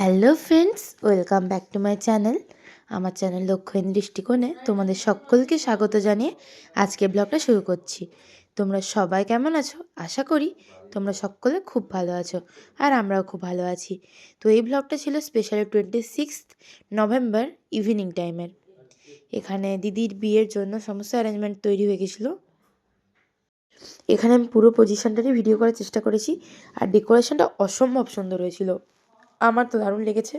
Hello friends, welcome back to my channel. আমার channel লক্ষ্যহীন দৃষ্টিকোণে তোমাদের সকলকে স্বাগত জানিয়ে আজকে ব্লগটা শুরু করছি। তোমরা সবাই কেমন আছো? আশা করি তোমরা সকলে খুব ভালো আছো, আর আমরাও খুব ভালো আছি। তো এই ব্লগটা ছিল স্পেশালি 26 নভেম্বর ইভিনিং টাইমের। এখানে দিদির বিয়ের জন্য সমস্ত অ্যারেঞ্জমেন্ট তৈরি হয়ে গেছিলো। এখানে আমি পুরো পজিশনটারই ভিডিও করার চেষ্টা করেছি, আর ডেকোরেশনটা অসম্ভব সুন্দর হয়েছিল। আমার তো দারুণ লেগেছে।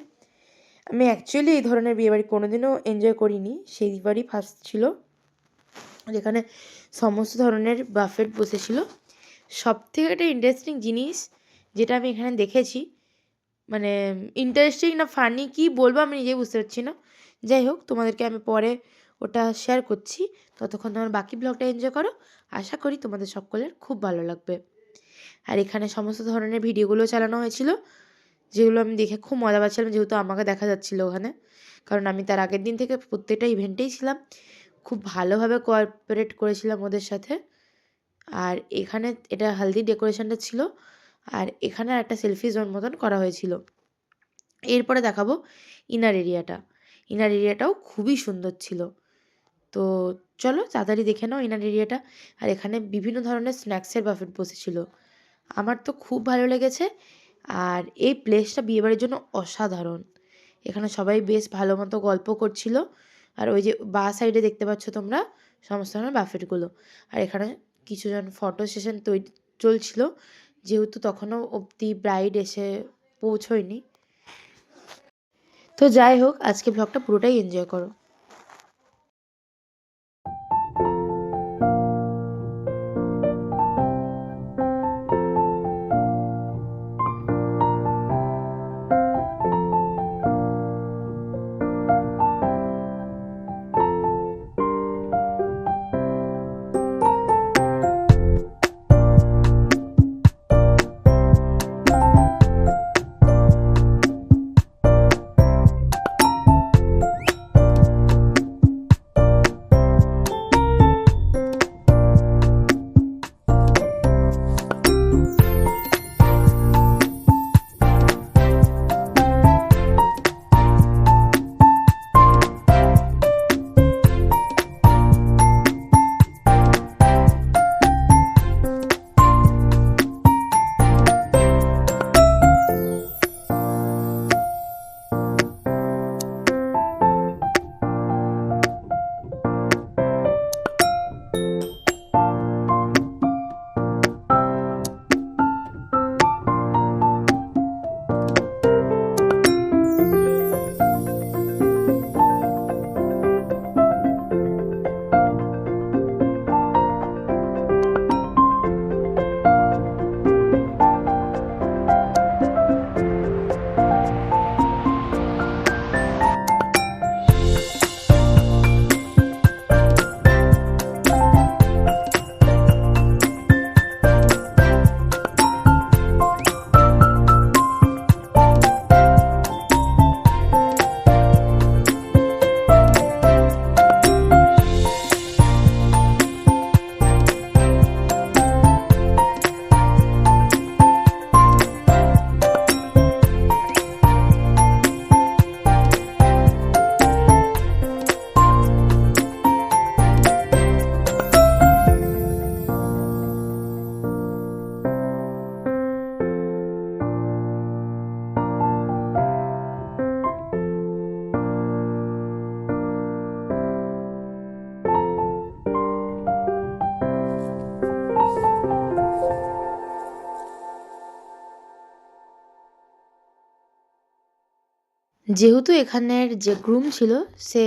আমি অ্যাকচুয়ালি এই ধরনের বিয়েবাড়ি কোনোদিনও এনজয় করিনি, সেইবারই ফার্স্ট ছিল, যেখানে সমস্ত ধরনের বাফেট বসেছিল। সবথেকে একটা ইন্টারেস্টিং জিনিস যেটা আমি এখানে দেখেছি, মানে ইন্টারেস্টিং না ফানি কী বলবো আমি নিজেই বুঝতে পারছি না। যাই হোক, তোমাদেরকে আমি পরে ওটা শেয়ার করছি। ততক্ষণ তোমার বাকি ব্লগটা এনজয় করো, আশা করি তোমাদের সকলের খুব ভালো লাগবে। আর এখানে সমস্ত ধরনের ভিডিওগুলো চালানো হয়েছিল, যেগুলো আমি দেখে খুব মজা পাচ্ছিলাম, যেহেতু আমাকে দেখা যাচ্ছিলো ওখানে, কারণ আমি তার আগের দিন থেকে প্রত্যেকটা ইভেন্টেই ছিলাম। খুব ভালোভাবে কোঅপারেট করেছিলাম ওদের সাথে। আর এখানে এটা হালদি ডেকোরেশনটা ছিল, আর এখানে একটা সেলফি জোন মতন করা হয়েছিল। এরপরে দেখাবো ইনার এরিয়াটা। ইনার এরিয়াটাও খুবই সুন্দর ছিল। তো চলো তাড়াতাড়ি দেখে নাও ইনার এরিয়াটা। আর এখানে বিভিন্ন ধরনের স্ন্যাক্সের বাফেট বসেছিল, আমার তো খুব ভালো লেগেছে। আর এই প্লেসটা বিয়েবাড়ির জন্য অসাধারণ। এখানে সবাই বেশ ভালো মতো গল্প করছিল। আর ওই যে বাঁ সাইডে দেখতে পাচ্ছ তোমরা সমস্ত ধরনের বাফেটগুলো। আর এখানে কিছুজন ফটো সেশন চলছিল, যেহেতু তখনও অবধি ব্রাইড এসে পৌঁছয়নি। তো যাই হোক, আজকে ব্লগটা পুরোটাই এনজয় করো। যেহেতু এখানের যে গ্রুম ছিল সে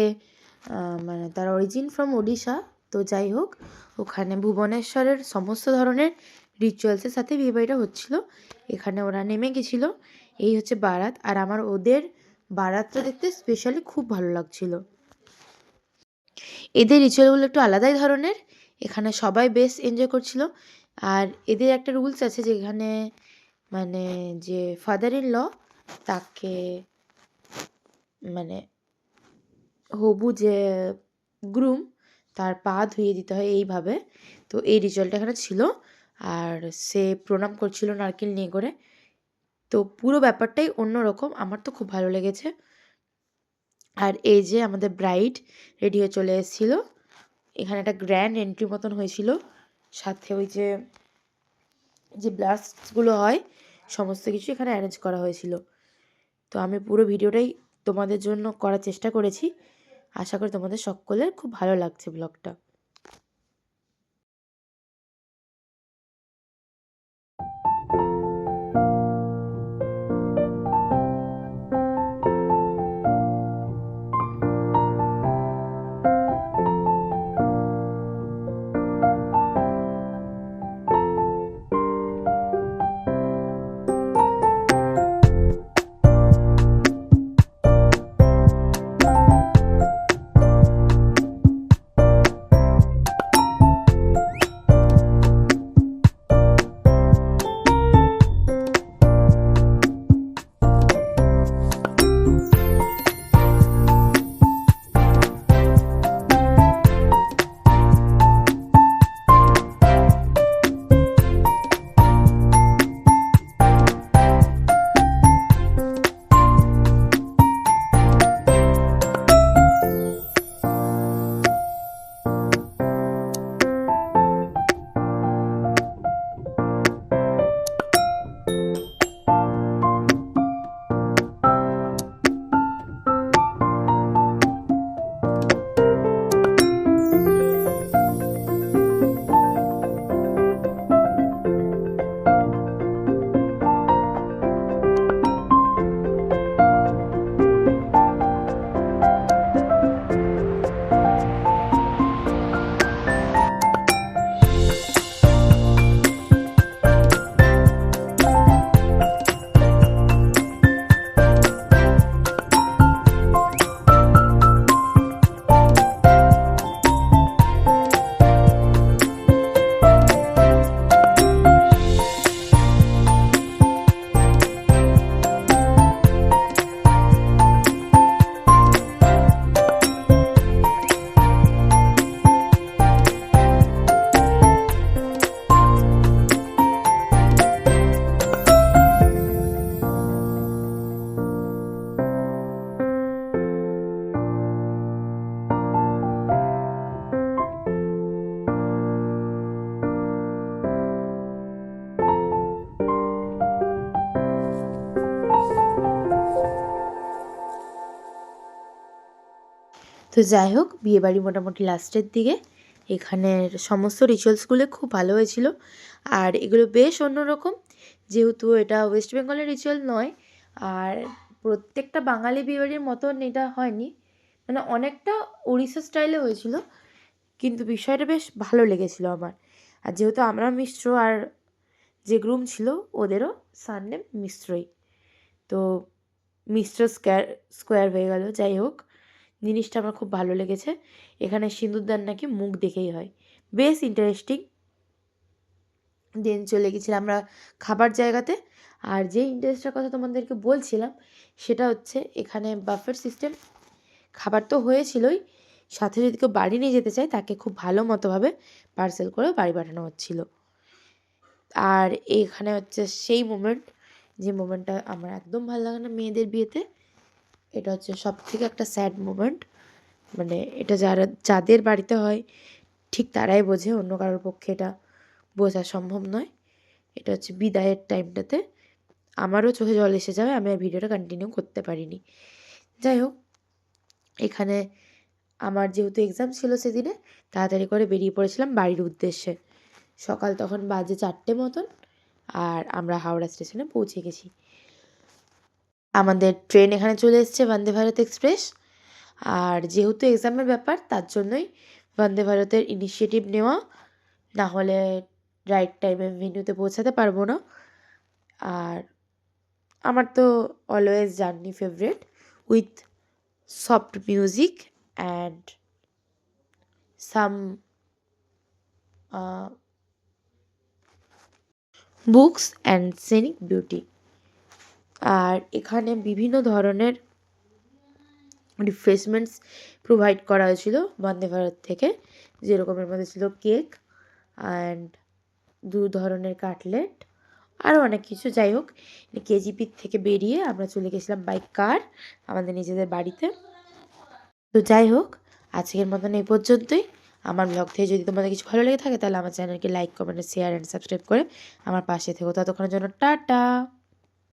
মানে তার অরিজিন ফ্রম ওডিশা, তো যাই হোক, ওখানে ভুবনেশ্বরের সমস্ত ধরনের রিচুয়ালসের সাথে বিয়েবাড়িটা হচ্ছিলো। এখানে ওরা নেমে গেছিলো। এই হচ্ছে বারাত, আর আমার ওদের বারাতটা দেখতে স্পেশালি খুব ভালো লাগছিলো। এদের রিচুয়ালগুলো একটু আলাদাই ধরনের, এখানে সবাই বেশ এনজয় করছিল। আর এদের একটা রুলস আছে, যেখানে মানে যে ফাদার ইন ল তাকে মানে হবু যে গ্রুম তার পা ধুয়ে দিতে হয় এইভাবে। তো এই রিচুয়ালটা এখানে ছিল, আর সে প্রণাম করছিল নারকেল নিয়ে করে। তো পুরো ব্যাপারটাই অন্যরকম, আমার তো খুব ভালো লেগেছে। আর এই যে আমাদের ব্রাইড রেডি হয়ে চলে এসেছিলো, এখানে একটা গ্র্যান্ড এন্ট্রি মতন হয়েছিল, সাথে ওই যে যে ব্লাস্টগুলো হয় সমস্ত কিছু এখানে অ্যারেঞ্জ করা হয়েছিল। তো আমি পুরো ভিডিওটাই তোমাদের জন্য করার চেষ্টা করেছি, আশা করি তোমাদের সকলের খুব ভালো লাগছে ব্লগটা। তো যাই হোক, বিয়েবাড়ি মোটামুটি লাস্টের দিকে, এখানের সমস্ত রিচুয়ালসগুলো খুব ভালো হয়েছিল। আর এগুলো বেশ অন্যরকম, যেহেতু এটা ওয়েস্ট বেঙ্গলের রিচুয়াল নয়, আর প্রত্যেকটা বাঙালি বিয়েবাড়ির মতন এটা হয়নি, মানে অনেকটা উড়িষ্যা স্টাইলে হয়েছিল, কিন্তু বিষয়টা বেশ ভালো লেগেছিল আমার। আর যেহেতু আমরা মিশ্র, আর যে গ্রুম ছিল ওদেরও সারনেম মিশ্রই, তো মিশ্র স্কোয়ার হয়ে গেল। যাই হোক, জিনিসটা আমার খুব ভালো লেগেছে। এখানে সিঁদুরদান নাকি মুখ দেখেই হয়, বেশ ইন্টারেস্টিং। দেন চলে গেছিলাম আমরা খাবার জায়গাতে। আর যে ইন্টারেস্টের কথা তোমাদেরকে বলছিলাম সেটা হচ্ছে, এখানে বাফেট সিস্টেম, খাবার তো হয়েছিলই, সাথে যদি কেউ বাড়ি নিয়ে যেতে চায় তাকে খুব ভালো মতোভাবে পার্সেল করে বাড়ি পাঠানো হচ্ছিল। আর এখানে হচ্ছে সেই মোমেন্ট, যে মোমেন্টটা আমার একদম ভালো লাগে না মেয়েদের বিয়েতে। এটা হচ্ছে সব থেকে একটা স্যাড মোমেন্ট, মানে এটা যাদের বাড়িতে হয় ঠিক তারাই বোঝে, অন্য কারোর পক্ষে এটা বোঝা সম্ভব নয়। এটা হচ্ছে বিদায়ের টাইমটাতে আমারও চোখে জল এসে যাবে, আমি আর ভিডিওটা কন্টিনিউ করতে পারিনি। যাই হোক, এখানে আমার যেহেতু এক্সাম ছিল সেদিনে, তাড়াতাড়ি করে বেরিয়ে পড়েছিলাম বাড়ির উদ্দেশ্যে। সকাল তখন বাজে 4টে মতন, আর আমরা হাওড়া স্টেশনে পৌঁছে গেছি। আমাদের ট্রেন এখানে চলে এসেছে, বন্দে ভারত এক্সপ্রেস। আর যেহেতু এক্সামের ব্যাপার, তার জন্যই বন্দে ভারতের ইনিশিয়েটিভ নেওয়া, না হলে রাইট টাইমে ভেন্যুতে পৌঁছাতে পারবো না। আর আমার তো always journey favourite, with soft music and some books and scenic beauty. আর এখানে বিভিন্ন ধরনের রিফ্রেশমেন্টস প্রোভাইড করা হয়েছিল বন্দে ভারত থেকে, যেরকমের মধ্যে ছিল কেক অ্যান্ড 2 ধরনের কাটলেট, আরও অনেক কিছু। যাই হোক, কেজিপি থেকে বেরিয়ে আমরা চলে গেছিলাম বাই কার আমাদের নিজেদের বাড়িতে। তো যাই হোক, আজকের মতন এই পর্যন্তই। আমার ব্লগ থেকে যদি তোমাদের কিছু ভালো লেগে থাকে তাহলে আমার চ্যানেলকে like, comment, share and subscribe করে আমার পাশে থেকো। ততক্ষণের জন্য টাটা।